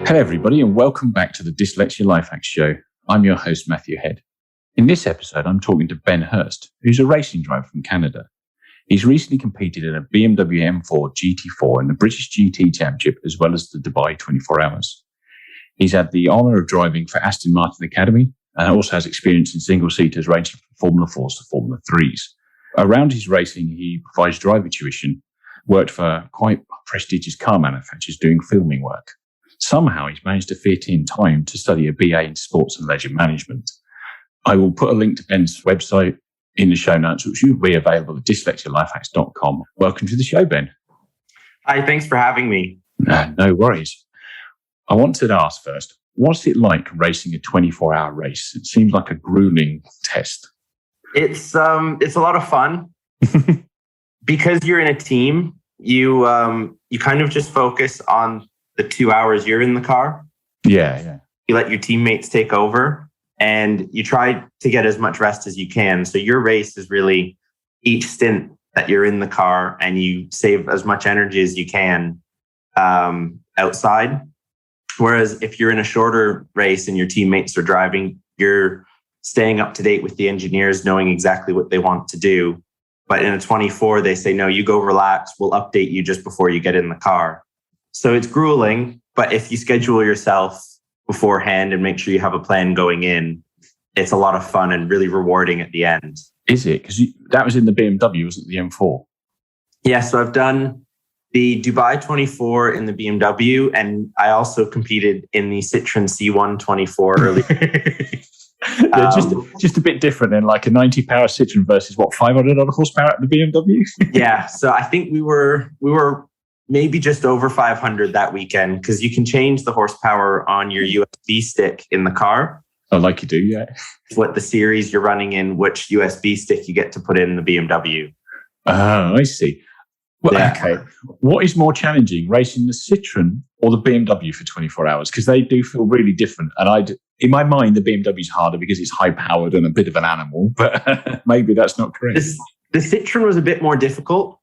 Hello, everybody, and welcome back to the Dyslexia Life Hacks Show. I'm your host, Matthew Head. In this episode, I'm talking to Ben Hurst, who's a racing driver from Canada. He's recently competed in a BMW M4 GT4 in the British GT Championship, as well as the Dubai 24 Hours. He's had the honour of driving for Aston Martin Academy and also has experience in single-seaters ranging from Formula 4s to Formula 3s. Around his racing, he provides driver tuition, worked for quite prestigious car manufacturers doing filming work. Somehow he's managed to fit in time to study a BA in Sports and Leisure Management. I will put a link to Ben's website in the show notes, which will be available at dyslexialifehacks.com. Welcome to the show, Ben. Hi, thanks for having me. No worries. I wanted to ask first, what's it like racing a 24-hour race? It seems like a grueling test. It's a lot of fun. Because you're in a team, you kind of just focus on the 2 hours you're in the car. Yeah. You let your teammates take over and you try to get as much rest as you can. So your race is really each stint that you're in the car and you save as much energy as you can outside. Whereas if you're in a shorter race and your teammates are driving, you're staying up to date with the engineers, knowing exactly what they want to do. But in a 24, they say, no, you go relax. We'll update you just before you get in the car. So it's grueling, but if you schedule yourself beforehand and make sure you have a plan going in, it's a lot of fun and really rewarding at the end. Is it? Because that was in the BMW, wasn't it, the M4? Yeah, so I've done the Dubai 24 in the BMW, and I also competed in the Citroen C1 24 earlier. Yeah, just a bit different than like a 90-power Citroen versus 500 horsepower at the BMW. Yeah, so I think we were maybe just over 500 that weekend because you can change the horsepower on your USB stick in the car. Oh, like you do, yeah. What the series you're running in, which USB stick you get to put in the BMW. Oh, I see. Well, yeah. Okay. What is more challenging, racing the Citroen or the BMW for 24 hours? Because they do feel really different. And in my mind, the BMW is harder because it's high-powered and a bit of an animal, but maybe that's not correct. The Citroen was a bit more difficult.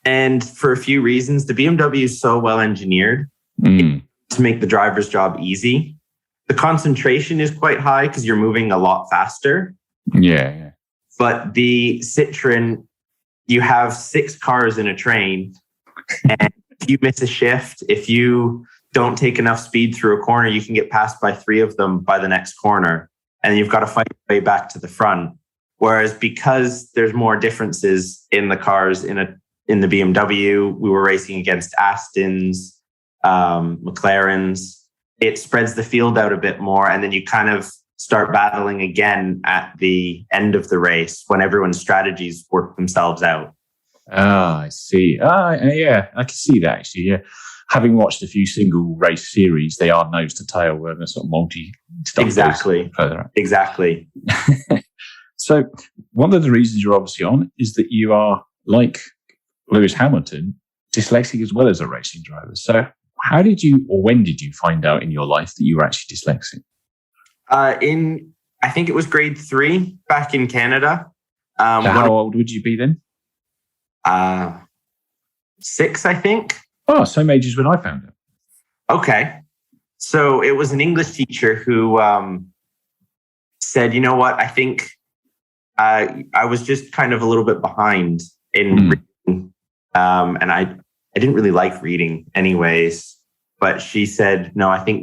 And for a few reasons, the BMW is so well engineered to make the driver's job easy. The concentration is quite high because you're moving a lot faster. Yeah. But the Citroen, you have 6 cars in a train. And if you miss a shift, if you don't take enough speed through a corner, you can get passed by 3 of them by the next corner. And you've got to fight your way back to the front. Whereas because there's more differences in the cars in the BMW, we were racing against Astons, McLarens. It spreads the field out a bit more. And then you kind of start battling again at the end of the race when everyone's strategies work themselves out. Ah, I see. Yeah, I can see that actually. Yeah. Having watched a few single race series, they are nose to tail where they're sort of multi stuff. Exactly. So one of the reasons you're obviously on is that you are, like Lewis Hamilton, dyslexic as well as a racing driver. So how did you, or when did you find out in your life that you were actually dyslexic? I think it was grade 3 back in Canada. So how old would you be then? 6, I think. Oh, same age as when I found it. Okay. So it was an English teacher who said, you know what, I think I was just kind of a little bit behind in reading. And I didn't really like reading anyways. But she said, no, I think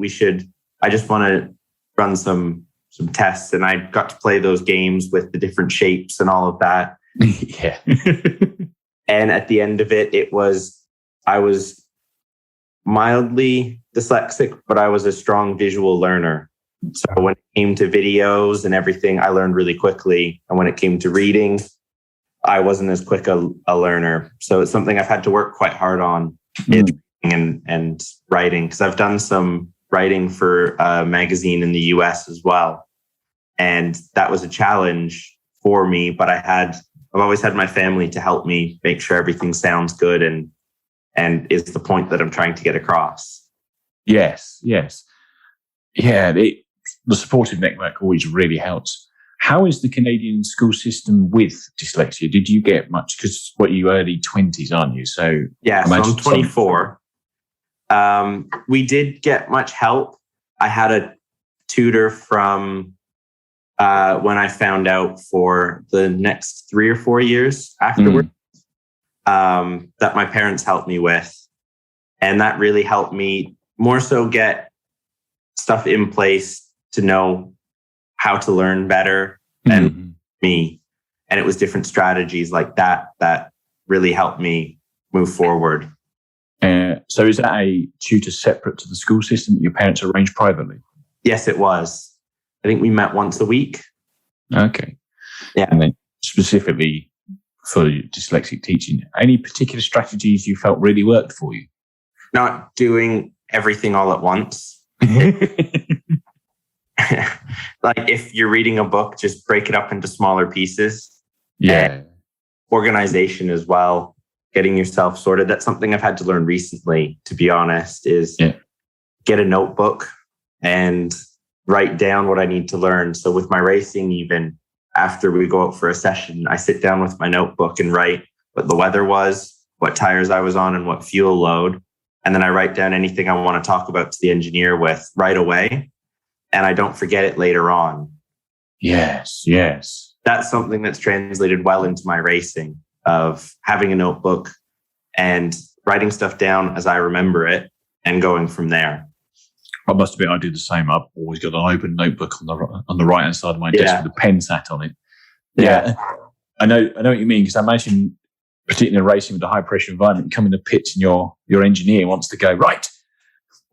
I just want to run some tests. And I got to play those games with the different shapes and all of that. Yeah. And at the end of it, I was mildly dyslexic, but I was a strong visual learner. So when it came to videos and everything, I learned really quickly. And when it came to reading, I wasn't as quick a learner. So it's something I've had to work quite hard on and writing, because I've done some writing for a magazine in the US as well. And that was a challenge for me, but I've always had my family to help me make sure everything sounds good and is the point that I'm trying to get across. Yes. Yeah, the supportive network always really helps. How is the Canadian school system with dyslexia? Did you get much? Because you early 20s, aren't you? So yeah, so I'm 24. We did get much help. I had a tutor from when I found out for the next 3 or 4 years afterward that my parents helped me with. And that really helped me more so get stuff in place to know how to learn better and me. And it was different strategies like that that really helped me move forward. So is that a tutor separate to the school system that your parents arranged privately? Yes, it was. I think we met once a week. Okay. Yeah. And then specifically for dyslexic teaching, any particular strategies you felt really worked for you? Not doing everything all at once. Like if you're reading a book, just break it up into smaller pieces. Yeah. And organization as well, getting yourself sorted. That's something I've had to learn recently, to be honest, is get a notebook and write down what I need to learn. So with my racing, even after we go out for a session, I sit down with my notebook and write what the weather was, what tires I was on, and what fuel load. And then I write down anything I want to talk about to the engineer with right away. And I don't forget it later on. Yes. That's something that's translated well into my racing, of having a notebook and writing stuff down as I remember it and going from there. I must admit, I do the same. I've always got an open notebook on the right hand side of my desk with a pen sat on it. Yeah. I know what you mean, because I imagine, particularly in racing with a high pressure environment, you come in the pits and your engineer wants to go, right,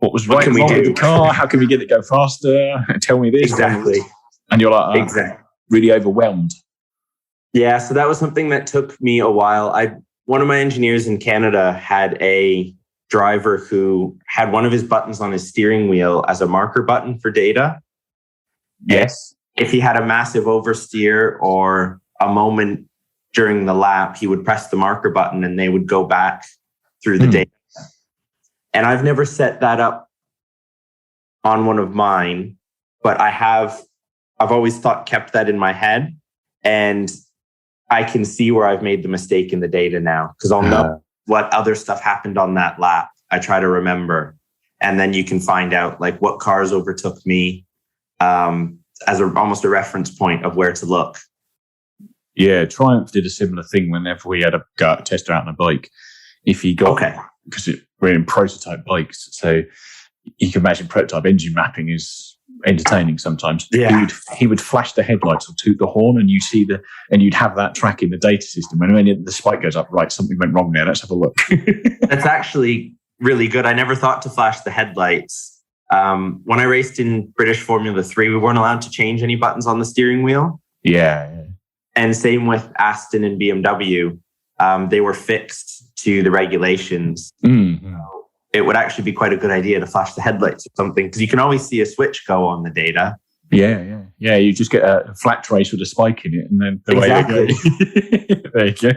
what was right and wrong with the car? How can we get it to go faster? Tell me this. Exactly. And you're like, really overwhelmed. Yeah, so that was something that took me a while. One of my engineers in Canada had a driver who had one of his buttons on his steering wheel as a marker button for data. Yes. And if he had a massive oversteer or a moment during the lap, he would press the marker button and they would go back through the data. And I've never set that up on one of mine, but I've always kept that in my head, and I can see where I've made the mistake in the data now, because I'll know what other stuff happened on that lap. I try to remember, and then you can find out like what cars overtook me as almost a reference point of where to look. Yeah, Triumph did a similar thing whenever we had a tester out on a bike. If he got, because we're in prototype bikes, so you can imagine prototype engine mapping is entertaining sometimes. Yeah. He would flash the headlights or toot the horn, and you'd have that track in the data system. And when the spike goes up, right, something went wrong there. Let's have a look. That's actually really good. I never thought to flash the headlights. When I raced in British Formula 3, we weren't allowed to change any buttons on the steering wheel. Yeah. And same with Aston and BMW. They were fixed to the regulations. Mm-hmm. So it would actually be quite a good idea to flash the headlights or something, because you can always see a switch go on the data. Yeah. You just get a flat trace with a spike in it, and then there you go.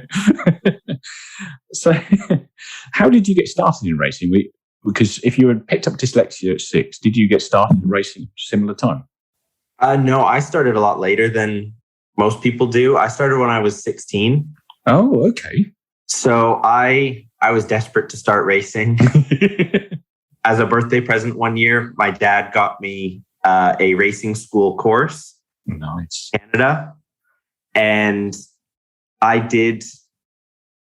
So, how did you get started in racing? Because if you had picked up dyslexia at 6, did you get started in racing at a similar time? No, I started a lot later than most people do. I started when I was 16. Oh, okay. So I was desperate to start racing. As a birthday present one year, my dad got me a racing school course. Nice. In Canada. And I did.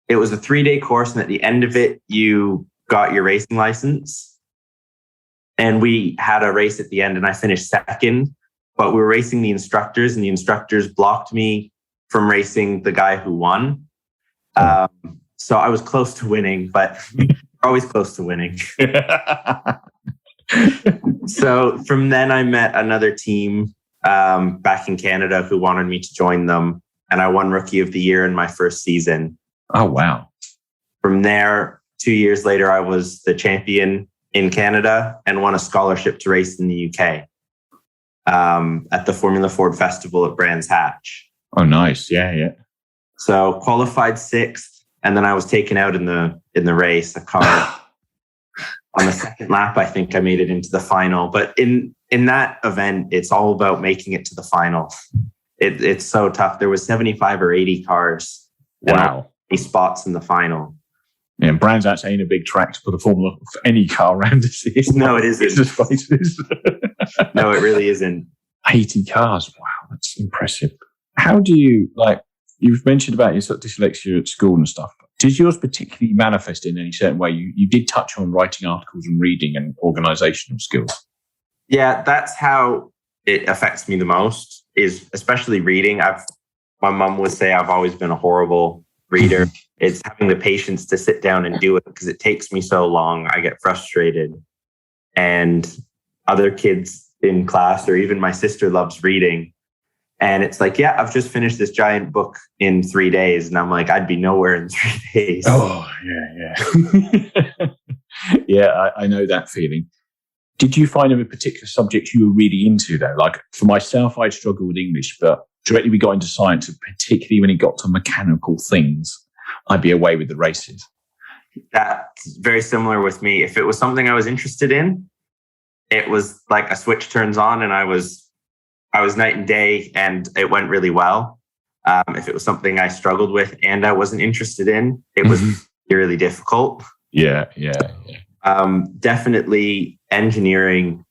It was a 3-day course, and at the end of it, you got your racing license. And we had a race at the end, and I finished second. But we were racing the instructors, and the instructors blocked me from racing the guy who won. So I was close to winning, but always close to winning. So from then I met another team back in Canada who wanted me to join them. And I won Rookie of the Year in my first season. Oh, wow. From there, 2 years later, I was the champion in Canada and won a scholarship to race in the UK at the Formula Ford Festival at Brands Hatch. Oh, nice. Yeah. So qualified 6th, and then I was taken out in the race. A car on the second lap, I think I made it into the final. But in that event, it's all about making it to the final. It's so tough. There was 75 or 80 cars. Wow. 80 spots in the final. Yeah, Brands Hatch ain't a big track to put a formula for any car around. No, it isn't. It's just faces. No, it really isn't. 80 cars. Wow, that's impressive. How do you, you've mentioned about your sort of dyslexia at school and stuff. Did yours particularly manifest in any certain way? You did touch on writing articles and reading and organizational skills. Yeah, that's how it affects me the most, is especially reading. My mum would say I've always been a horrible reader. It's having the patience to sit down and do it because it takes me so long. I get frustrated. And other kids in class, or even my sister, loves reading. And it's like, yeah, I've just finished this giant book in 3 days. And I'm like, I'd be nowhere in 3 days. Oh, yeah. Yeah, I know that feeling. Did you find a particular subject you were really into, though? Like, for myself, I struggled with English, but directly we got into science, and particularly when it got to mechanical things, I'd be away with the races. That's very similar with me. If it was something I was interested in, it was like a switch turns on and I was night and day, and it went really well. If it was something I struggled with and I wasn't interested in, it was really difficult. Yeah. Definitely engineering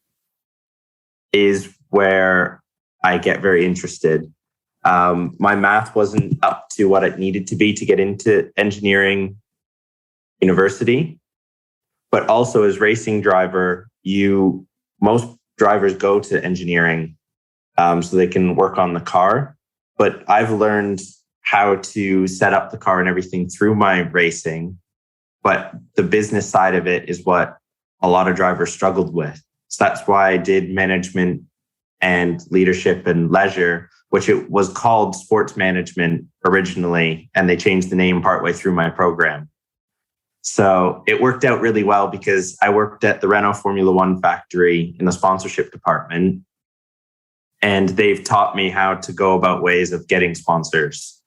is where I get very interested. My math wasn't up to what it needed to be to get into engineering university, but also as racing driver, most drivers go to engineering so they can work on the car. But I've learned how to set up the car and everything through my racing. But the business side of it is what a lot of drivers struggled with. So that's why I did management and leadership and leisure, which it was called sports management originally, and they changed the name partway through my program. So it worked out really well because I worked at the Renault Formula One factory in the sponsorship department, and they've taught me how to go about ways of getting sponsors.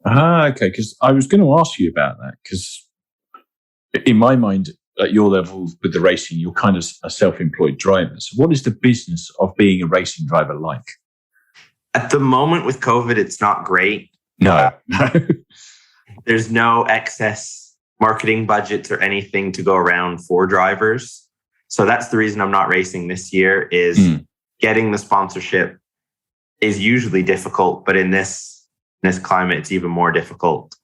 Okay. Because I was going to ask you about that, because in my mind, at your level with the racing, you're kind of a self-employed driver. So what is the business of being a racing driver like? At the moment with COVID, it's not great. No. There's no excess marketing budgets or anything to go around for drivers. So that's the reason I'm not racing this year, is getting the sponsorship is usually difficult, but in this climate, it's even more difficult.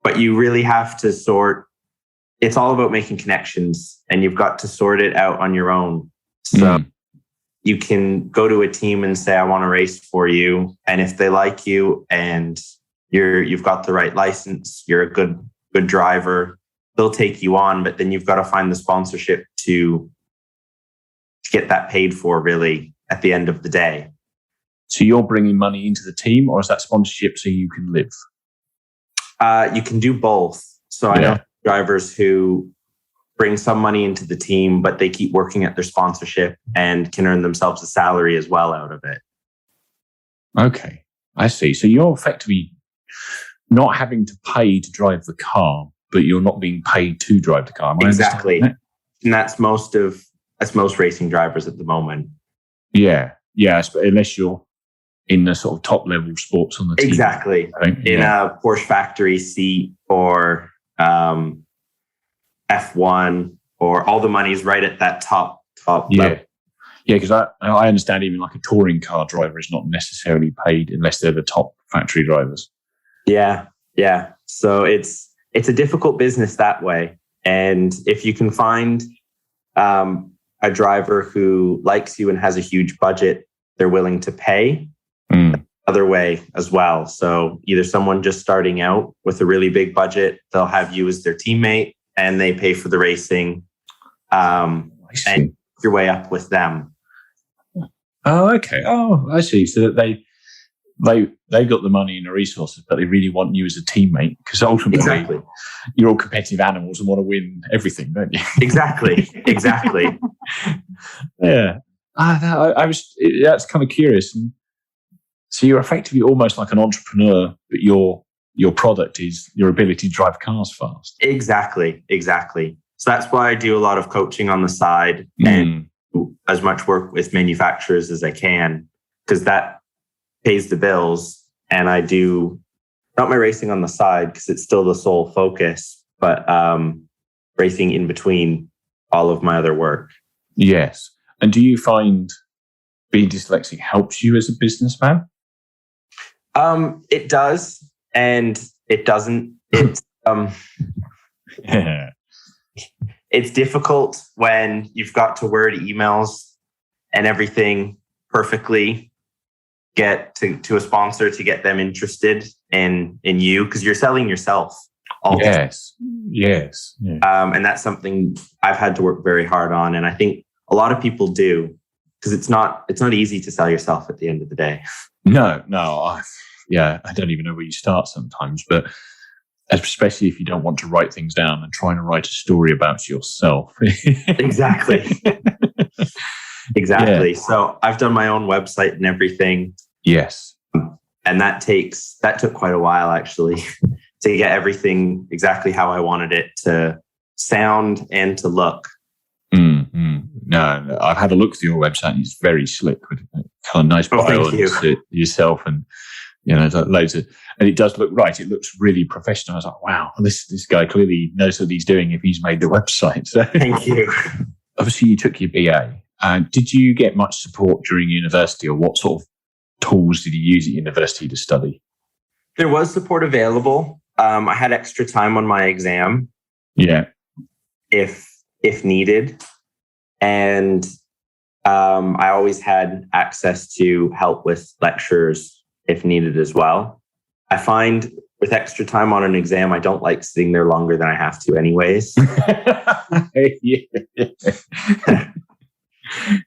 But you really have to it's all about making connections, and you've got to sort it out on your own. So you can go to a team and say, I want to race for you. And if they like you and you've got the right license, you're a good driver, they'll take you on. But then you've got to find the sponsorship to get that paid for, really, at the end of the day. So you're bringing money into the team, or is that sponsorship so you can live? You can do both. So I know drivers who bring some money into the team, but they keep working at their sponsorship and can earn themselves a salary as well out of it. Okay, I see. So you're effectively not having to pay to drive the car, but you're not being paid to drive the car. Exactly. And that's most racing drivers at the moment. Yeah. Unless you're in the sort of top level sports on the team. Exactly. In a Porsche factory seat or F1, or all the money's right at that top level. Yeah, because I understand even like a touring car driver is not necessarily paid unless they're the top factory drivers. Yeah. So it's a difficult business that way. And if you can find a driver who likes you and has a huge budget, they're willing to pay. Other way as well. So either someone just starting out with a really big budget, they'll have you as their teammate and they pay for the racing, and your way up with them. Oh, okay. Oh, I see. So that they got the money and the resources, but they really want you as a teammate, because ultimately you're all competitive animals and want to win everything, don't you? Exactly. Yeah. That's kind of curious. And so you're effectively almost like an entrepreneur, but your product is your ability to drive cars fast. Exactly. So that's why I do a lot of coaching on the side and as much work with manufacturers as I can, because that pays the bills. And I do not my racing on the side because it's still the sole focus, but racing in between all of my other work. Yes. And do you find being dyslexic helps you as a businessman? It does, and it doesn't. It's Yeah. it's difficult when you've got to word emails and everything perfectly, get to a sponsor to get them interested in you, because you're selling yourself all the time. Yes. Yeah. And that's something I've had to work very hard on, and I think a lot of people do, because it's not easy to sell yourself at the end of the day. No. I don't even know where you start sometimes, but especially if you don't want to write things down and trying to write a story about yourself. Exactly. Yeah. So I've done my own website and everything. Yes. And that took quite a while, actually, to get everything exactly how I wanted it to sound and to look. No, I've had a look through your website and it's very slick with kind of nice bio and yourself, and loads of, and it does look right. It looks really professional. I was like, wow, this guy clearly knows what he's doing if he's made the website. So thank you. Obviously, you took your BA. Did you get much support during university, or what sort of tools did you use at university to study? There was support available. I had extra time on my exam. Yeah. If needed. And I always had access to help with lectures if needed as well. I find with extra time on an exam, I don't like sitting there longer than I have to anyways.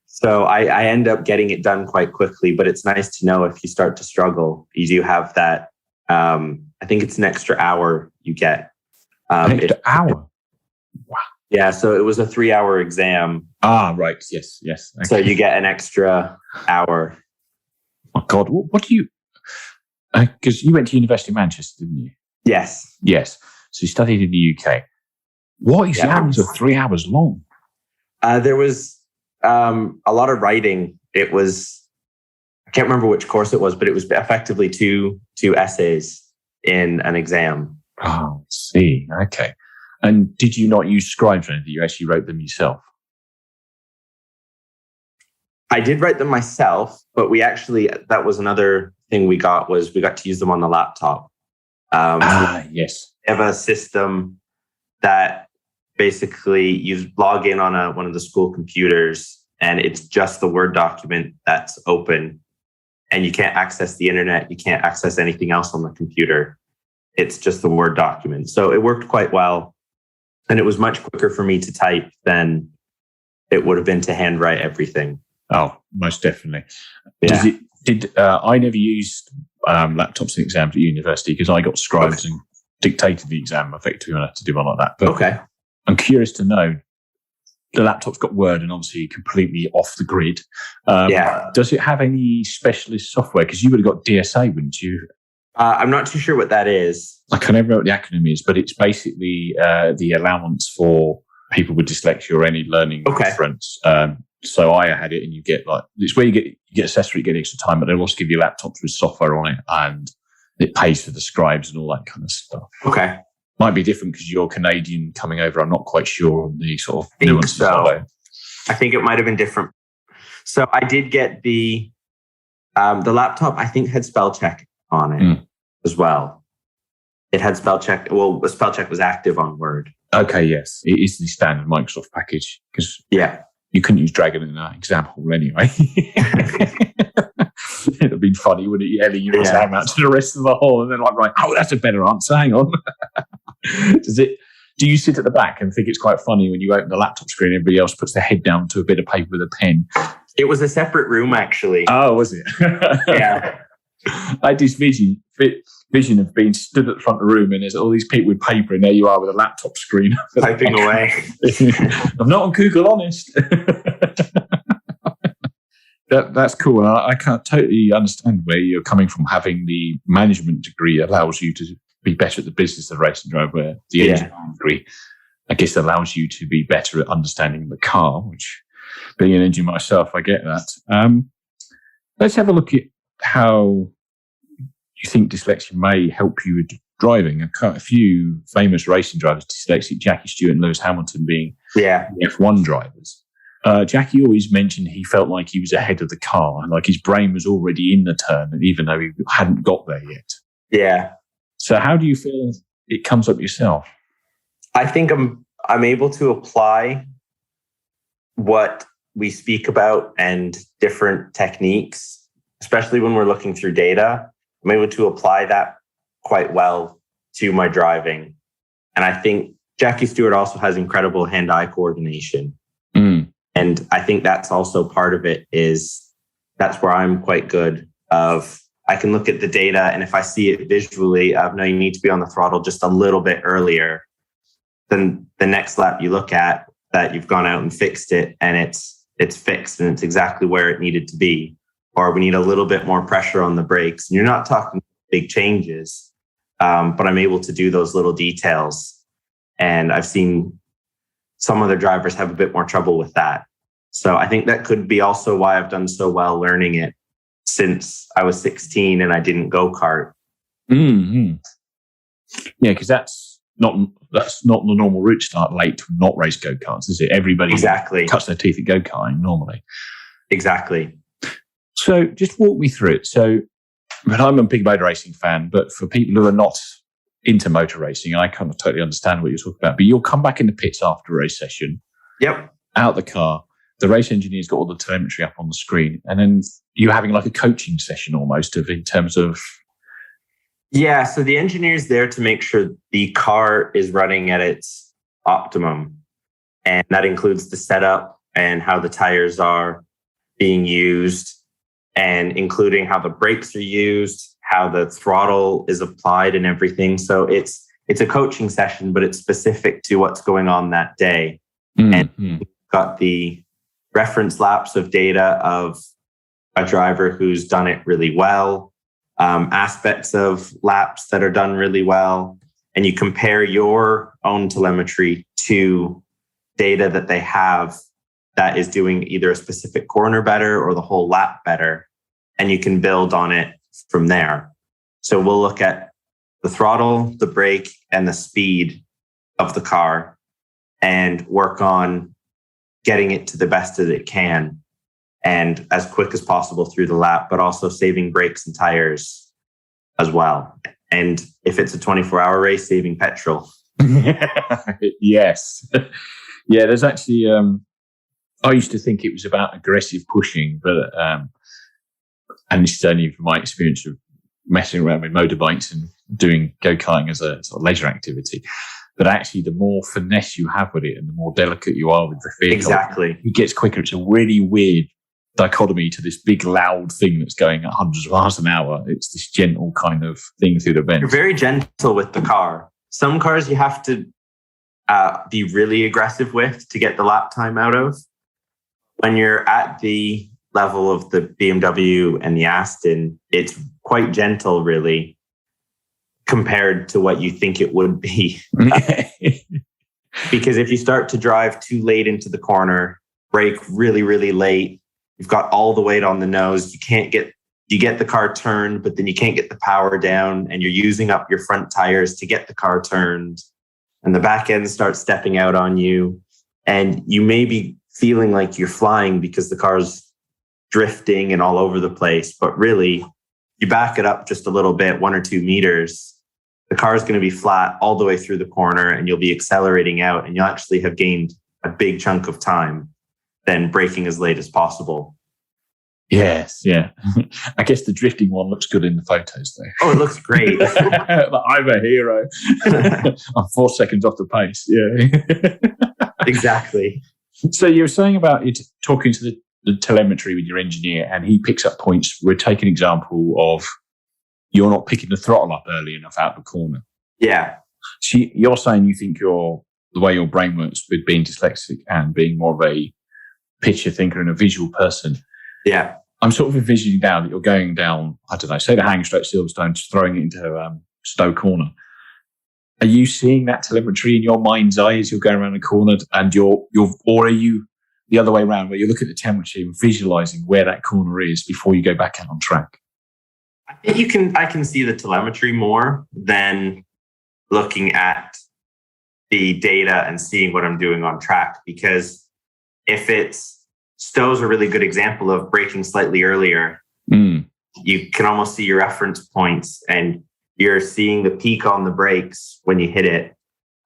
So I end up getting it done quite quickly, but it's nice to know if you start to struggle, you do have that. I think it's an extra hour you get. An extra hour? Wow. Yeah, so it was a 3-hour exam. Right. Yes. Okay. So you get an extra hour. Oh, God. What do you... Because you went to University of Manchester, didn't you? Yes. So you studied in the UK. What exams are 3 hours long? There was a lot of writing. It was... I can't remember which course it was, but it was effectively two essays in an exam. Oh, I see. Okay. And did you not use scribes or anything? You actually wrote them yourself? I did write them myself, but that was another thing we got to use them on the laptop. Yes. We have a system that basically you log in on one of the school computers, and it's just the Word document that's open, and you can't access the internet. You can't access anything else on the computer. It's just the Word document. So it worked quite well. And it was much quicker for me to type than it would have been to handwrite everything. Oh, most definitely. Yeah. I never used laptops in exams at university because I got scribes and dictated the exam effectively when I had to do one like that. But okay. I'm curious to know, the laptop's got Word and obviously completely off the grid. Does it have any specialist software? Because you would have got DSA, wouldn't you? I'm not too sure what that is. I can never remember what the acronym is, but it's basically the allowance for people with dyslexia or any learning difference. So I had it, and you get it's where you get assessed, you get extra time, but they'll also give you laptops with software on it, and it pays for the scribes and all that kind of stuff. Okay. Might be different because you're Canadian coming over. I'm not quite sure on the sort of nuances of it. I think it might have been different. So I did get the laptop, I think, had spell check on it as well. It had spell check. Well, spell check was active on Word. Okay, yes. It is the standard Microsoft package because you couldn't use Dragon in that example anyway. It'd have been funny, wouldn't it? Yelling your exam out to the rest of the hall, and then right, that's a better answer. Hang on. Do you sit at the back and think it's quite funny when you open the laptop screen, everybody else puts their head down to a bit of paper with a pen? It was a separate room, actually. Oh, was it? Yeah. I had this vision of being stood at the front of the room and there's all these people with paper, and there you are with a laptop screen. Typing away. I'm not on Google Honest. That's cool. I can't totally understand where you're coming from. Having the management degree allows you to be better at the business of racing drive, where the engineering degree, I guess, allows you to be better at understanding the car, which, being an engineer myself, I get that. Let's have a look at how you think dyslexia may help you driving. A few famous racing drivers, dyslexic, Jackie Stewart and Lewis Hamilton being F1 drivers. Jackie always mentioned he felt like he was ahead of the car, like his brain was already in the turn, even though he hadn't got there yet. Yeah. So how do you feel it comes up yourself? I think I'm able to apply what we speak about and different techniques, especially when we're looking through data. I'm able to apply that quite well to my driving. And I think Jackie Stewart also has incredible hand-eye coordination. And I think that's also part of it, is that's where I'm quite good of, I can look at the data, and if I see it visually, I know you need to be on the throttle just a little bit earlier than the next lap you look at, that you've gone out and fixed it, and it's fixed and it's exactly where it needed to be. Or we need a little bit more pressure on the brakes. And you're not talking big changes, but I'm able to do those little details. And I've seen some other drivers have a bit more trouble with that. So I think that could be also why I've done so well learning it since I was 16 and I didn't go-kart. Mm-hmm. Yeah, because that's not the normal route to start late to not race go-karts, is it? Everybody cuts their teeth at go-karting normally. Exactly. So just walk me through it. So, but I'm a big motor racing fan, but for people who are not into motor racing, I kind of totally understand what you're talking about. But you'll come back in the pits after a race session. Yep. Out the car. The race engineer's got all the telemetry up on the screen. And then you're having like a coaching session almost in terms of... Yeah, so the engineer's there to make sure the car is running at its optimum. And that includes the setup and how the tires are being used, and including how the brakes are used, how the throttle is applied and everything. So it's a coaching session, but it's specific to what's going on that day. Mm-hmm. And we've got the reference laps of data of a driver who's done it really well, aspects of laps that are done really well, and you compare your own telemetry to data that they have that is doing either a specific corner better or the whole lap better, and you can build on it from there. So we'll look at the throttle, the brake, and the speed of the car and work on getting it to the best that it can and as quick as possible through the lap, but also saving brakes and tires as well. And if it's a 24-hour race, saving petrol. Yes. Yeah, there's actually... I used to think it was about aggressive pushing, but and this is only from my experience of messing around with motorbikes and doing go-karting as a sort of leisure activity. But actually, the more finesse you have with it and the more delicate you are with the vehicle, exactly, it gets quicker. It's a really weird dichotomy to this big, loud thing that's going at hundreds of miles an hour. It's this gentle kind of thing through the vents. You're very gentle with the car. Some cars you have to be really aggressive with to get the lap time out of. When you're at the level of the BMW and the Aston, it's quite gentle, really, compared to what you think it would be. Because if you start to drive too late into the corner, brake really, really late, you've got all the weight on the nose, you get the car turned, but then you can't get the power down, and you're using up your front tires to get the car turned, and the back end starts stepping out on you, and you may be feeling like you're flying because the car's drifting and all over the place. But really, you back it up just a little bit, 1 or 2 meters, the car is going to be flat all the way through the corner, and you'll be accelerating out, and you'll actually have gained a big chunk of time than braking as late as possible. Yes, yeah. I guess the drifting one looks good in the photos, though. Oh, it looks great. I'm a hero. I'm 4 seconds off the pace. Yeah. Exactly. So you were saying about it, talking to the telemetry with your engineer, and he picks up points. We'll take an example of you're not picking the throttle up early enough out the corner. Yeah. So you're saying you think the way your brain works with being dyslexic and being more of a picture thinker and a visual person. Yeah. I'm sort of envisioning now that you're going down, I don't know, say the hanging straight Silverstone, just throwing it into Stowe Corner. Are you seeing that telemetry in your mind's eye as you're going around the corner, and or are you the other way around, where you look at the telemetry and visualizing where that corner is before you go back out on track? I think I can see the telemetry more than looking at the data and seeing what I'm doing on track. Because if Stowe's a really good example of braking slightly earlier. You can almost see your reference points and you're seeing the peak on the brakes when you hit it,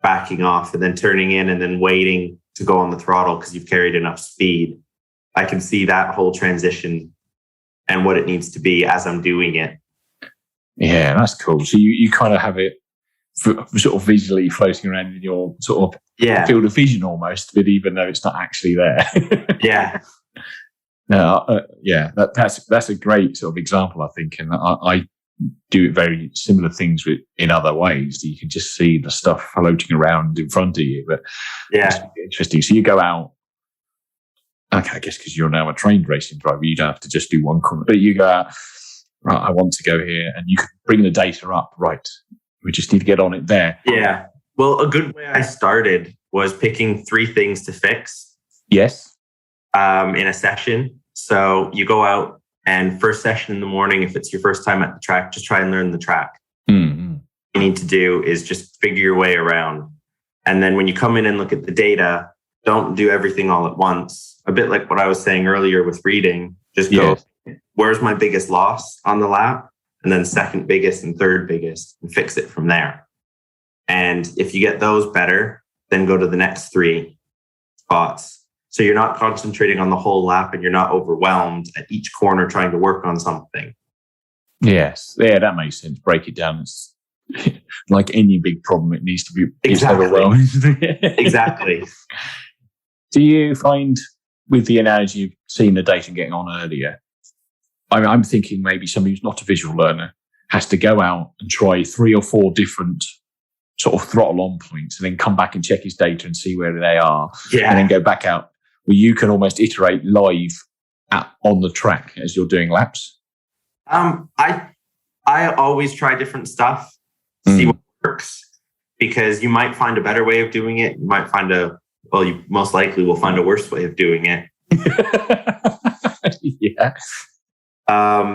backing off and then turning in and then waiting to go on the throttle because you've carried enough speed. I can see that whole transition and what it needs to be as I'm doing it. Yeah, that's cool. So you kind of have it sort of visually floating around in your sort of field of vision almost, but even though it's not actually there. Yeah. No, that's a great sort of example, I think, and I do very similar things in other ways. You can just see the stuff floating around in front of you. But it's interesting. So you go out. Okay, I guess because you're now a trained racing driver, you don't have to just do one corner, but you go out. Right, I want to go here, and you can bring the data up. Right, we just need to get on it there. Yeah. Well, a good way I started was picking 3 things to fix. Yes. In a session. So you go out and first session in the morning, if it's your first time at the track, just try and learn the track. Mm-hmm. What you need to do is just figure your way around. And then when you come in and look at the data, don't do everything all at once. A bit like what I was saying earlier with reading, just go, where's my biggest loss on the lap? And then second biggest and third biggest and fix it from there. And if you get those better, then go to the next 3 spots. So you're not concentrating on the whole lap and you're not overwhelmed at each corner trying to work on something. Yes. Yeah, that makes sense. Break it down. It's like any big problem, it needs to be overwhelming. Exactly. Do you find, with the analogy of seeing the data and getting on earlier, I'm thinking maybe somebody who's not a visual learner has to go out and try 3 or 4 different sort of throttle on points and then come back and check his data and see where they are and then go back out. Where you can almost iterate live on the track as you're doing laps? I always try different stuff, see what works, because you might find a better way of doing it. You might find you most likely will find a worse way of doing it. Yeah.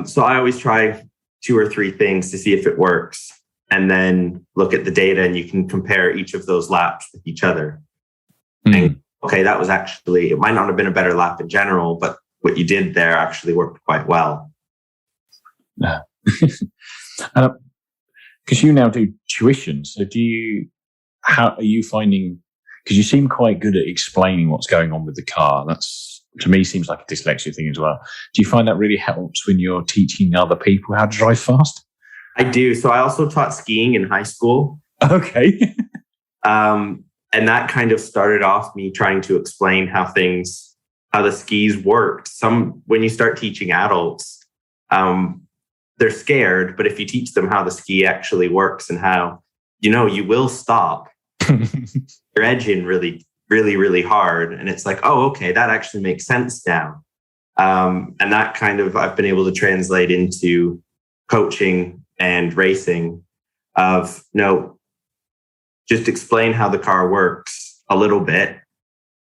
So I always try 2 or 3 things to see if it works, and then look at the data and you can compare each of those laps with each other. And okay, that was actually, it might not have been a better lap in general, but what you did there actually worked quite well. Yeah. Because you now do tuition. So how are you finding, because you seem quite good at explaining what's going on with the car. That's, to me, seems like a dyslexia thing as well. Do you find that really helps when you're teaching other people how to drive fast? I do. So I also taught skiing in high school. Okay. And that kind of started off me trying to explain how the skis worked. When you start teaching adults, they're scared, but if you teach them how the ski actually works and how, you will stop your edging really, really, really hard. And it's like, oh, okay, that actually makes sense now. And that kind of, I've been able to translate into coaching and racing of, just explain how the car works a little bit.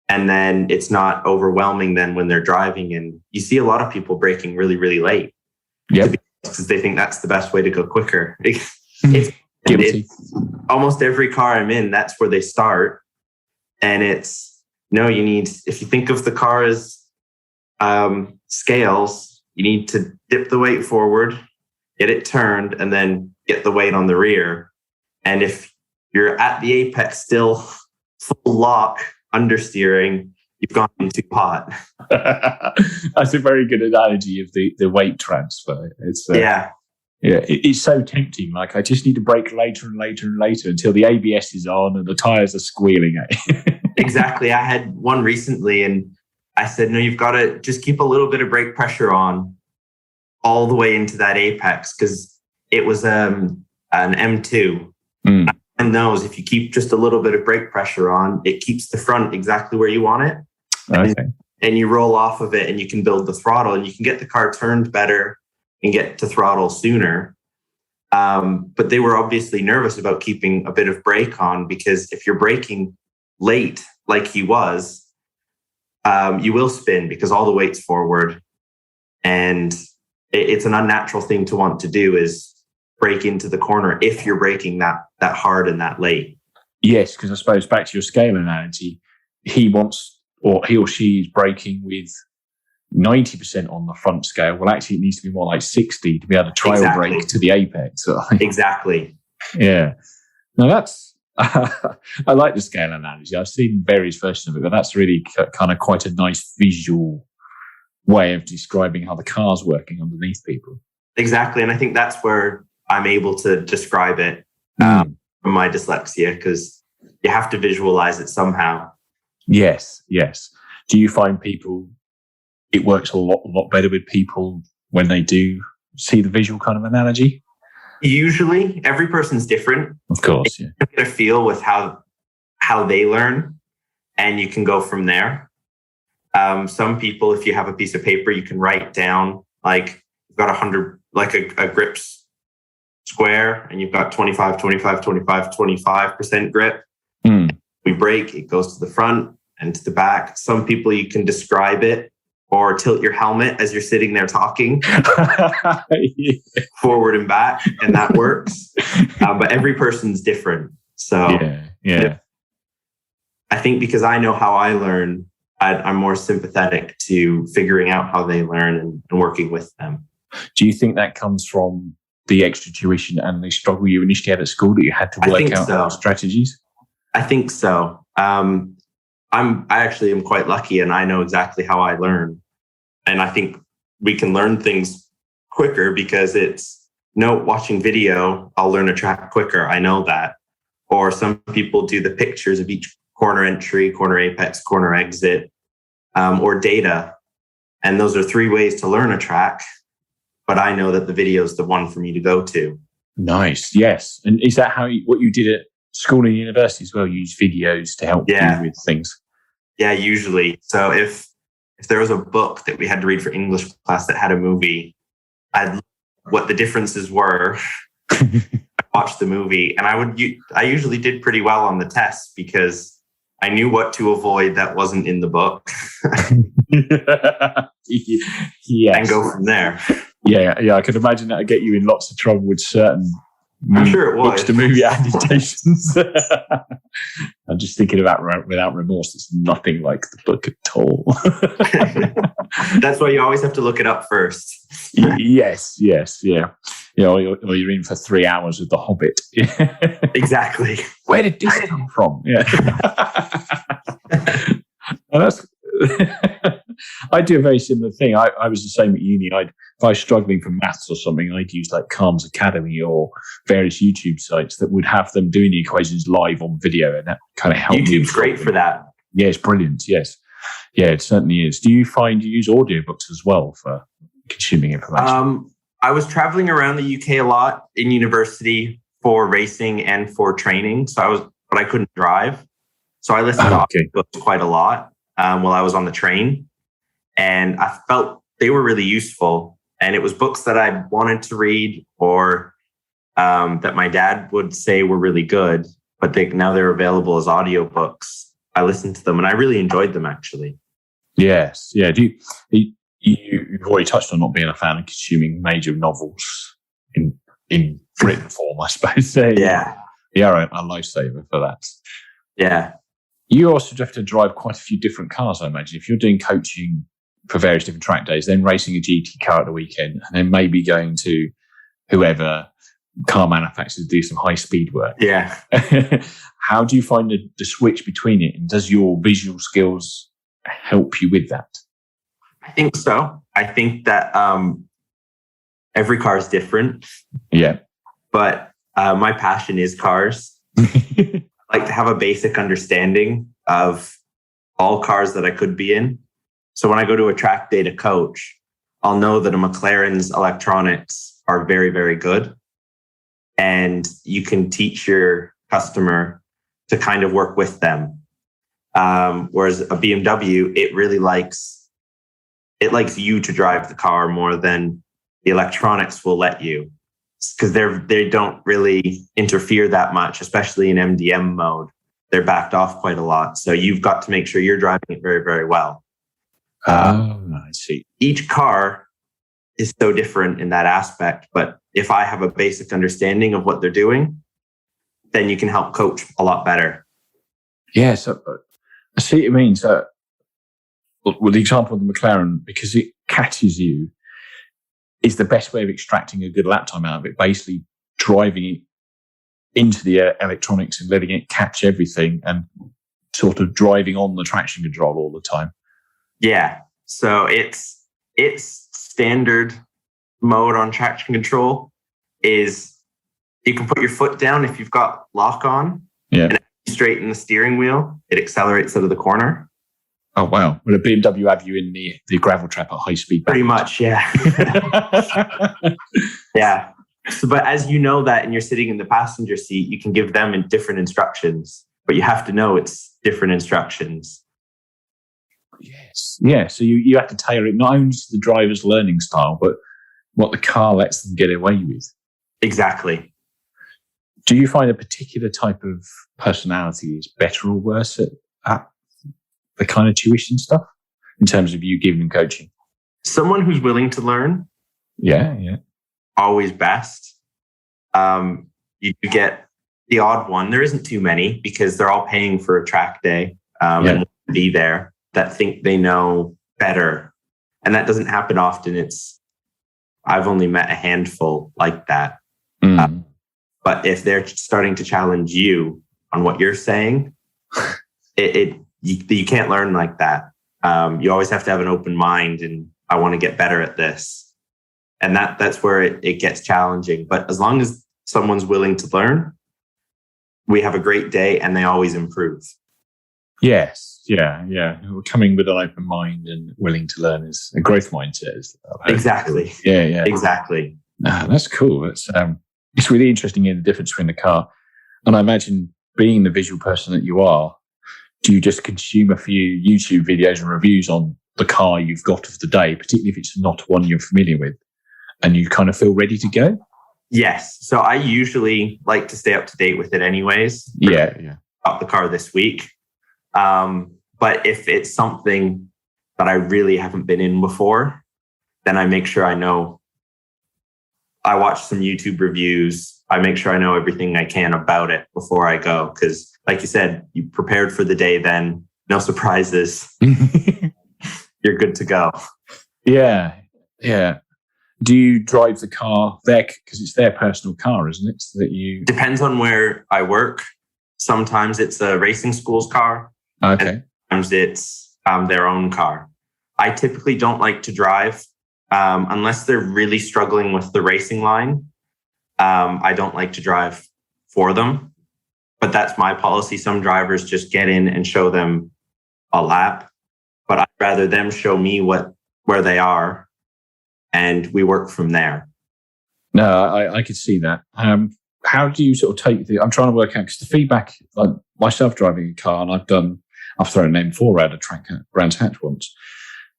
And then it's not overwhelming then when they're driving. And you see a lot of people braking really, really late. Yeah. Because they think that's the best way to go quicker. It's almost every car I'm in, that's where they start. And if you think of the car as scales, you need to dip the weight forward, get it turned, and then get the weight on the rear. And if you're at the apex still full lock, understeering, you've gone too hot. That's a very good analogy of the weight transfer. It's it's so tempting. Like, I just need to brake later and later and later until the ABS is on and the tires are squealing at you. Exactly. I had one recently and I said, no, you've got to just keep a little bit of brake pressure on all the way into that apex, because it was an M2. And knows if you keep just a little bit of brake pressure on, it keeps the front exactly where you want it. Okay. And you roll off of it and you can build the throttle and you can get the car turned better and get to throttle sooner. But they were obviously nervous about keeping a bit of brake on, because if you're braking late, like he was, you will spin because all the weight's forward. And it's an unnatural thing to want to do, is brake into the corner if you're braking that hard and that late. Yes, because I suppose back to your scale analogy, he or she is braking with 90% on the front scale. Well, actually, it needs to be more like 60 to be able to trail brake to the apex. Exactly. Yeah. Now that's, I like the scale analogy. I've seen various versions of it, but that's really kind of quite a nice visual way of describing how the car's working underneath people. Exactly. And I think that's where I'm able to describe it from my dyslexia, because you have to visualize it somehow. Yes. Do you find it works a lot better with people when they do see the visual kind of analogy? Usually, every person's different. Of course, yeah. You get a feel with how they learn, and you can go from there. Some people, if you have a piece of paper, you can write down, like, you've got 100, like a grips square, and you've got 25, 25, 25, 25% grip. We brake, it goes to the front and to the back. Some people, you can describe it or tilt your helmet as you're sitting there talking forward and back, and that works. But every person's different. So yeah. I think because I know how I learn, I'm more sympathetic to figuring out how they learn and working with them. Do you think that comes from the extra tuition and the struggle you initially had at school, that you had to work out strategies? I think so. I actually am quite lucky, and I know exactly how I learn. And I think we can learn things quicker because it's watching video. I'll learn a track quicker. I know that. Or some people do the pictures of each corner entry, corner apex, corner exit, or data. And those are 3 ways to learn a track. But I know that the video is the one for me to go to. Nice. Yes. And is that what you did at school and university as well? You use videos to help you with things? Yeah, usually. So if there was a book that we had to read for English class that had a movie, I'd look what the differences were. I watched the movie, and I usually did pretty well on the test because I knew what to avoid that wasn't in the book. Yes. And go from there. Yeah. I could imagine that would get you in lots of trouble with certain I'm sure it was. books to movie adaptations. I'm just thinking about Without Remorse. It's nothing like the book at all. That's why you always have to look it up first. Yes, yeah. Or you're in for 3 hours with The Hobbit. Exactly. Where did this come from? Yeah. And that's. I do a very similar thing. I was the same at uni. If I was struggling for maths or something, I'd use like Khan's Academy or various YouTube sites that would have them doing the equations live on video, and that kind of helped. YouTube's great for that. Yeah, it's brilliant. Yes. Yeah, it certainly is. Do you find you use audiobooks as well for consuming information? I was traveling around the UK a lot in university for racing and for training. But I couldn't drive. So I listened to audiobooks quite a lot while I was on the train. And I felt they were really useful. And it was books that I wanted to read or that my dad would say were really good, but now they're available as audiobooks. I listened to them and I really enjoyed them, actually. Yes. Yeah. You've already touched on not being a fan of consuming major novels in written form, I suppose. Yeah, a lifesaver for that. Yeah. You also have to drive quite a few different cars, I imagine. If you're doing coaching for various different track days, then racing a GT car at the weekend, and then maybe going to whoever car manufacturers do some high speed work. Yeah. How do you find the switch between it? And does your visual skills help you with that? I think so. I think that every car is different. Yeah. But my passion is cars. I like to have a basic understanding of all cars that I could be in. So when I go to a track day to coach, I'll know that a McLaren's electronics are very, very good. And you can teach your customer to kind of work with them. Whereas a BMW, it really likes you to drive the car more than the electronics will let you, because they don't really interfere that much, especially in MDM mode. They're backed off quite a lot. So you've got to make sure you're driving it very, very well. I see. Each car is so different in that aspect, but if I have a basic understanding of what they're doing, then you can help coach a lot better. Yeah, so I see what you mean. So, well, the example of the McLaren, because it catches you, is the best way of extracting a good lap time out of it, basically driving it into the electronics and letting it catch everything and sort of driving on the traction control all the time. Yeah. So it's standard mode on traction control is you can put your foot down if you've got lock on. Yeah. And straighten the steering wheel, it accelerates out of the corner. Oh, wow. Will a BMW have you in the gravel trap at high speed? Pretty much, yeah. Yeah. So, but as you know that and you're sitting in the passenger seat, you can give them different instructions, but you have to know it's different instructions. Yes. Yeah. So you have to tailor it not only to the driver's learning style, but what the car lets them get away with. Exactly. Do you find a particular type of personality is better or worse at the kind of tuition stuff in terms of you giving them coaching? Someone who's willing to learn. Yeah. Always best. You get the odd one. There isn't too many because they're all paying for a track day and be there that think they know better. And that doesn't happen often. I've only met a handful like that. But if they're starting to challenge you on what you're saying, you can't learn like that. You always have to have an open mind and I want to get better at this. And that's where it gets challenging. But as long as someone's willing to learn, we have a great day and they always improve. Yes. Yeah. Coming with an open mind and willing to learn is a growth mindset. Exactly. Yeah. Exactly. That's cool. It's really interesting in the difference between the car. And I imagine being the visual person that you are, do you just consume a few YouTube videos and reviews on the car you've got of the day, particularly if it's not one you're familiar with, and you kind of feel ready to go? Yes. So I usually like to stay up to date with it anyways. Yeah. Got the car this week. But if it's something that I really haven't been in before, then I make sure I know. I watch some YouTube reviews. I make sure I know everything I can about it before I go. Because like you said, you prepared for the day then. No surprises. You're good to go. Yeah. Do you drive the car there? Because it's their personal car, isn't it? So that you... Depends on where I work. Sometimes it's a racing school's car. Okay. Sometimes it's their own car. I typically don't like to drive unless they're really struggling with the racing line. I don't like to drive for them, but that's my policy. Some drivers just get in and show them a lap, but I'd rather them show me where they are and we work from there. No, I could see that. How do you sort of take I'm trying to work out, because the feedback, like myself driving a car, and I've thrown an M4 around a track at Brands Hatch once,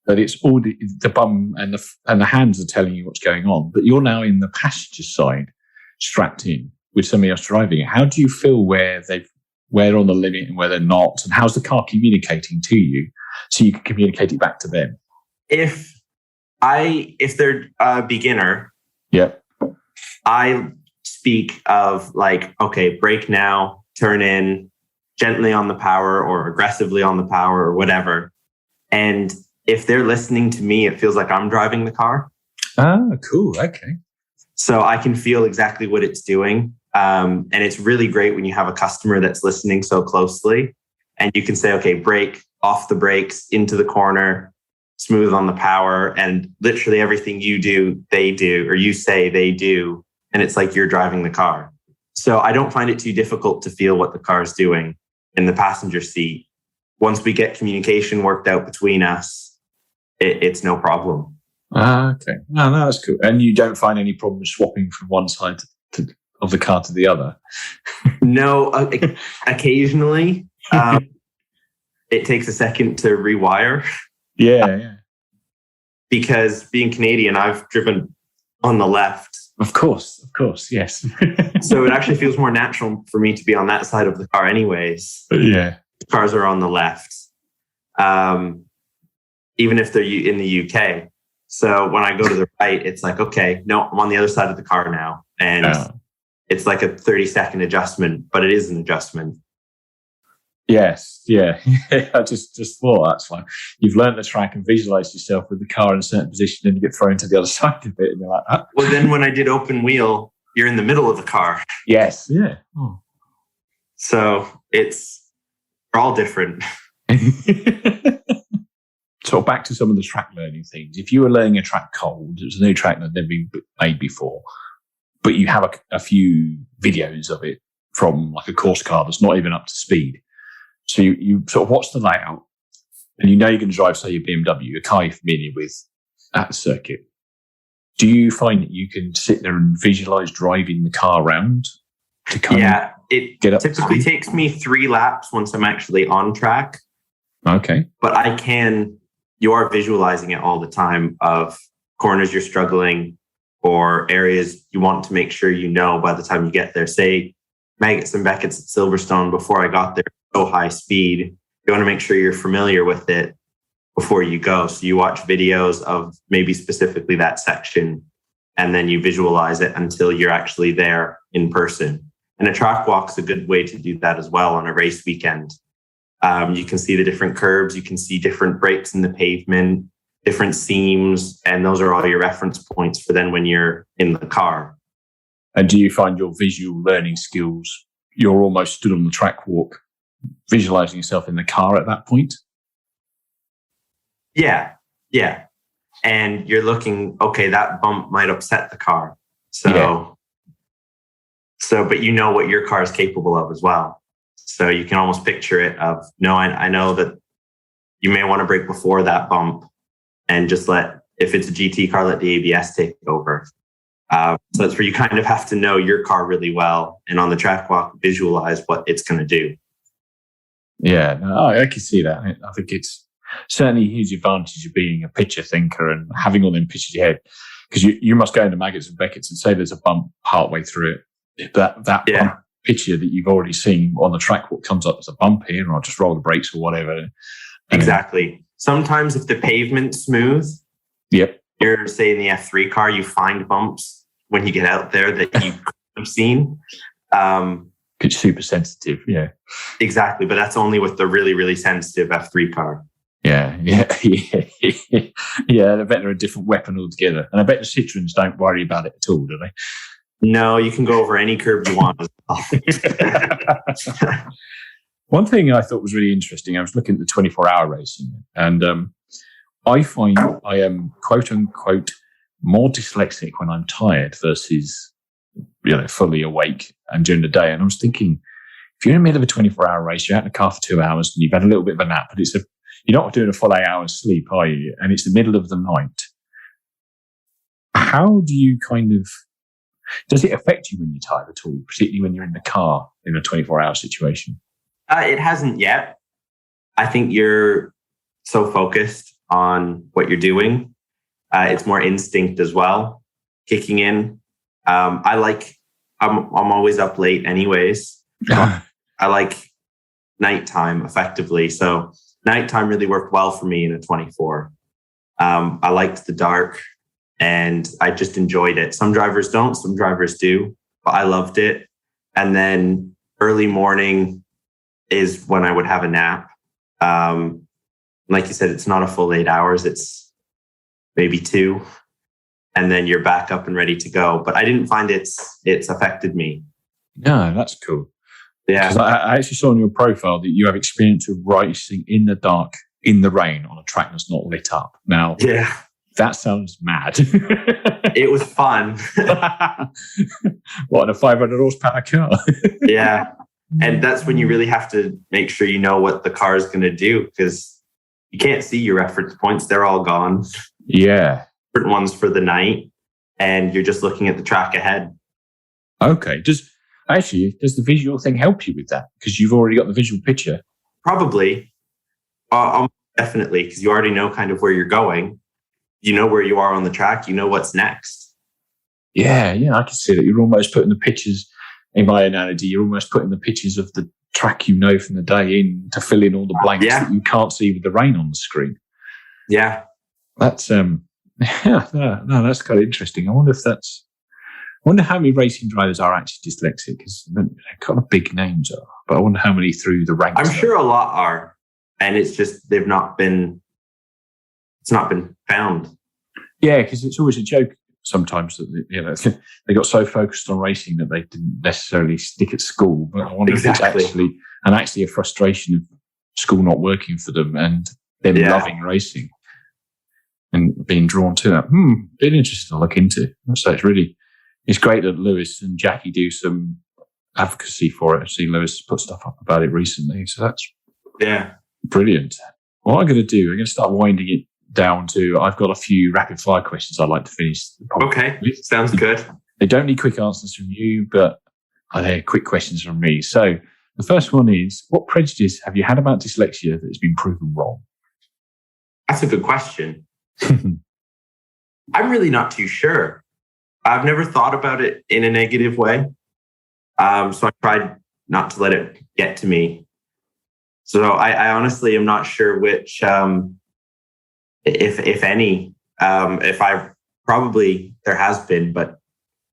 but it's all the bum and the hands are telling you what's going on, but you're now in the passenger side, strapped in with somebody else driving it. How do you feel where they're on the limit and where they're not, and how's the car communicating to you so you can communicate it back to them? If they're a beginner, I speak of like, okay, brake now, turn in, gently on the power or aggressively on the power or whatever. And if they're listening to me, it feels like I'm driving the car. Oh, cool. Okay. So I can feel exactly what it's doing. And it's really great when you have a customer that's listening so closely and you can say, okay, brake, off the brakes, into the corner, smooth on the power, and literally everything you do, they do, or you say they do. And it's like you're driving the car. So I don't find it too difficult to feel what the car is doing in the passenger seat. Once we get communication worked out between us, it's no problem. Okay. No, that's cool. And you don't find any problem swapping from one side of the car to the other? No, occasionally. It takes a second to rewire. Yeah. Because being Canadian, I've driven on the left. Of course, yes. So it actually feels more natural for me to be on that side of the car anyways. Yeah. Cars are on the left. Even if they're in the UK. So when I go to the right, it's like, okay, no, I'm on the other side of the car now. And it's like a 30-second adjustment, but it is an adjustment. Yes, yeah. I just thought that's like you've learned the track and visualized yourself with the car in a certain position, and you get thrown to the other side of it, and you're like, ah. Well, then when I did open wheel, you're in the middle of the car. Yes, yeah. Oh. So they're all different. So back to some of the track learning things. If you were learning a track cold, it was a new track that had never been made before, but you have a few videos of it from like a course car that's not even up to speed. So you sort of watch the layout and you know you're going to drive, say, your BMW, a car you're familiar with at the circuit. Do you find that you can sit there and visualize driving the car around to kind of get up? It typically takes me 3 laps once I'm actually on track. Okay. But you are visualizing it all the time of corners you're struggling or areas you want to make sure you know by the time you get there. Say, Maggots and Beckett's at Silverstone, before I got there, so high speed, you want to make sure you're familiar with it before you go. So you watch videos of maybe specifically that section, and then you visualize it until you're actually there in person. And a track walk's a good way to do that as well on a race weekend. You can see the different curbs, you can see different breaks in the pavement, different seams, and those are all your reference points for then when you're in the car. And do you find your visual learning skills, you're almost stood on the track walk, visualizing yourself in the car at that point? Yeah. And you're looking, okay, that bump might upset the car. But you know what your car is capable of as well. So you can almost picture it of, no, I know that you may want to brake before that bump and just if it's a GT car, let the ABS take over. So that's where you kind of have to know your car really well, and on the track walk, visualize what it's going to do. Yeah, I can see that. I think it's certainly a huge advantage of being a picture thinker and having all them pictures in your head, because you must go into Maggots and Beckett's and say there's a bump partway through it. That bump picture that you've already seen on the track, what comes up as a bump here, and I'll just roll the brakes or whatever. Exactly. Sometimes if the pavement's smooth, you're, say, in the F3 car, you find bumps when you get out there that you could have seen. It's super sensitive, yeah. Exactly, but that's only with the really, really sensitive F3 car. Yeah. I bet they're a different weapon altogether. And I bet the Citroens don't worry about it at all, do they? No, you can go over any curve you want as well. One thing I thought was really interesting, I was looking at the 24-hour racing, and I find I am, quote unquote, more dyslexic when I'm tired versus, fully awake and during the day. And I was thinking, if you're in the middle of a 24-hour race, you're out in the car for 2 hours and you've had a little bit of a nap, but you're not doing a full 8 hours sleep, are you? And it's the middle of the night. How do you does it affect you when you're tired at all, particularly when you're in the car in a 24-hour situation? It hasn't yet. I think you're so focused on what you're doing. It's more instinct as well, kicking in. I'm always up late anyways. I like nighttime effectively. So nighttime really worked well for me in a 24. I liked the dark and I just enjoyed it. Some drivers don't, some drivers do, but I loved it. And then early morning is when I would have a nap. Like you said, it's not a full 8 hours. It's maybe 2. And then you're back up and ready to go. But I didn't find it's affected me. No, that's cool. Yeah. Because I actually saw on your profile that you have experience of racing in the dark, in the rain, on a track that's not lit up. Now, that sounds mad. It was fun. What, in a 500 horsepower car? Yeah. And that's when you really have to make sure you know what the car is going to do, because you can't see your reference points. They're all gone. Yeah. Different ones for the night. And you're just looking at the track ahead. Okay. Does the visual thing help you with that? Because you've already got the visual picture. Probably. Definitely. Because you already know kind of where you're going. You know where you are on the track. You know what's next. Yeah. I can see that. You're almost putting the pictures, in my analogy, you're almost putting the pictures of the track from the day in to fill in all the blanks that you can't see with the rain on the screen. Yeah. That's Yeah, no, that's kind of interesting. I wonder how many racing drivers are actually dyslexic, because kind of big names are, but I wonder how many through the ranks. I'm sure a lot are, and it's just it's not been found. Yeah, because it's always a joke sometimes that they got so focused on racing that they didn't necessarily stick at school. But I wonder if it's actually a frustration of school not working for them and them loving racing and being drawn to that. Been interesting to look into. So it's great that Lewis and Jackie do some advocacy for it. I've seen Lewis put stuff up about it recently. So that's brilliant. What I'm going to do, I'm going to start winding it down to, I've got a few rapid fire questions I'd like to finish the podcast. Okay, sounds good. They don't need quick answers from you, but they're quick questions from me. So the first one is, what prejudice have you had about dyslexia that has been proven wrong? That's a good question. I'm really not too sure. I've never thought about it in a negative way. So I tried not to let it get to me. So I honestly am not sure which, if any, if I've probably there has been, but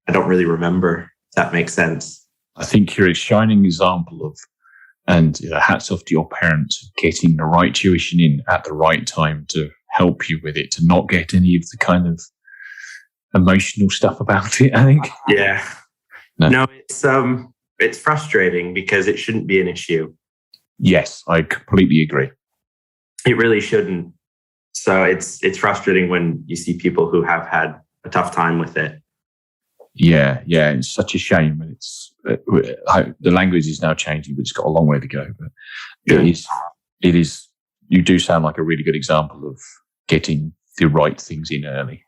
I don't really remember, if that makes sense. I think you're a shining example of, and hats off to your parents, getting the right tuition in at the right time to help you with it, to not get any of the kind of emotional stuff about it, I think. Yeah. No, it's frustrating because it shouldn't be an issue. Yes, I completely agree. It really shouldn't. So it's frustrating when you see people who have had a tough time with it. Yeah, it's such a shame. The language is now changing, but it's got a long way to go. But it is. You do sound like a really good example of getting the right things in early.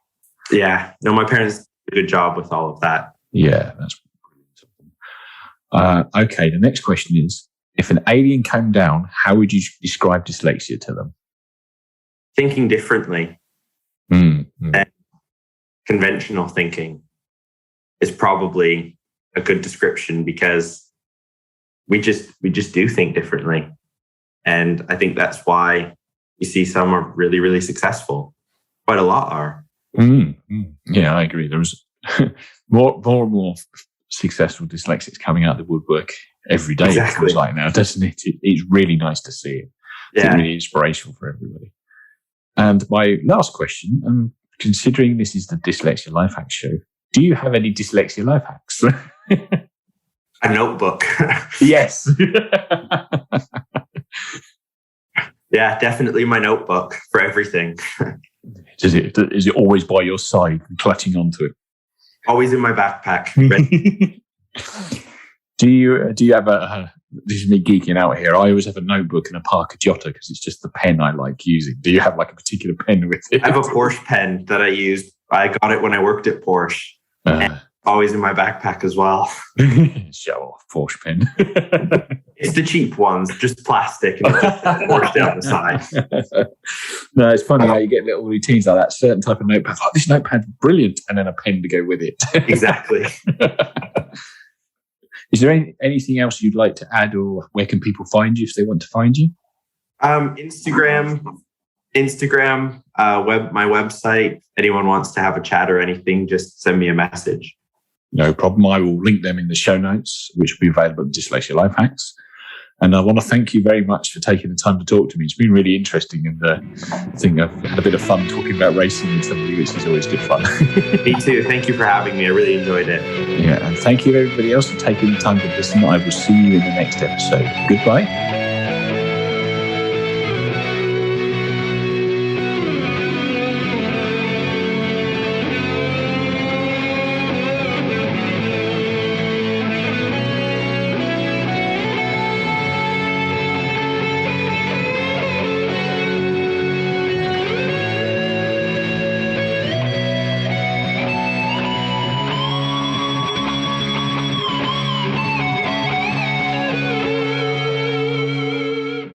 Yeah, no, my parents did a good job with all of that. Yeah, that's brilliant. Okay, the next question is, if an alien came down, how would you describe dyslexia to them? Thinking differently. And conventional thinking is probably a good description, because we just do think differently. And I think that's why you see some are really, really successful. Quite a lot are. Yeah, I agree. There's more and more successful dyslexics coming out of the woodwork every day. Exactly. It feels like now, doesn't it? It's really nice to see it. It's really inspirational for everybody. And my last question, considering this is the Dyslexia Life Hacks show, do you have any dyslexia life hacks? A notebook. Yes. Yeah, definitely my notebook for everything. Is it always by your side, clutching onto it? Always in my backpack. Do you have this is me geeking out here. I always have a notebook and a Parker Jotter because it's just the pen I like using. Do you have like a particular pen with it? I have a Porsche pen that I used. I got it when I worked at Porsche. And always in my backpack as well. Show off, Porsche pen. It's the cheap ones, just plastic and Porsche down the side. No, it's funny how you get little routines like that. Certain type of notepad. Like, this notepad's brilliant, and then a pen to go with it. Exactly. Is there anything else you'd like to add, or where can people find you if they want to find you? Instagram, my website. Anyone wants to have a chat or anything, just send me a message. No problem. I will link them in the show notes, which will be available at Dyslexia Life Hacks. And I want to thank you very much for taking the time to talk to me. It's been really interesting, and I think I've had a bit of fun talking about racing with somebody, which is always good fun. Me too. Thank you for having me. I really enjoyed it. Yeah, and thank you everybody else for taking the time to listen. I will see you in the next episode. Goodbye.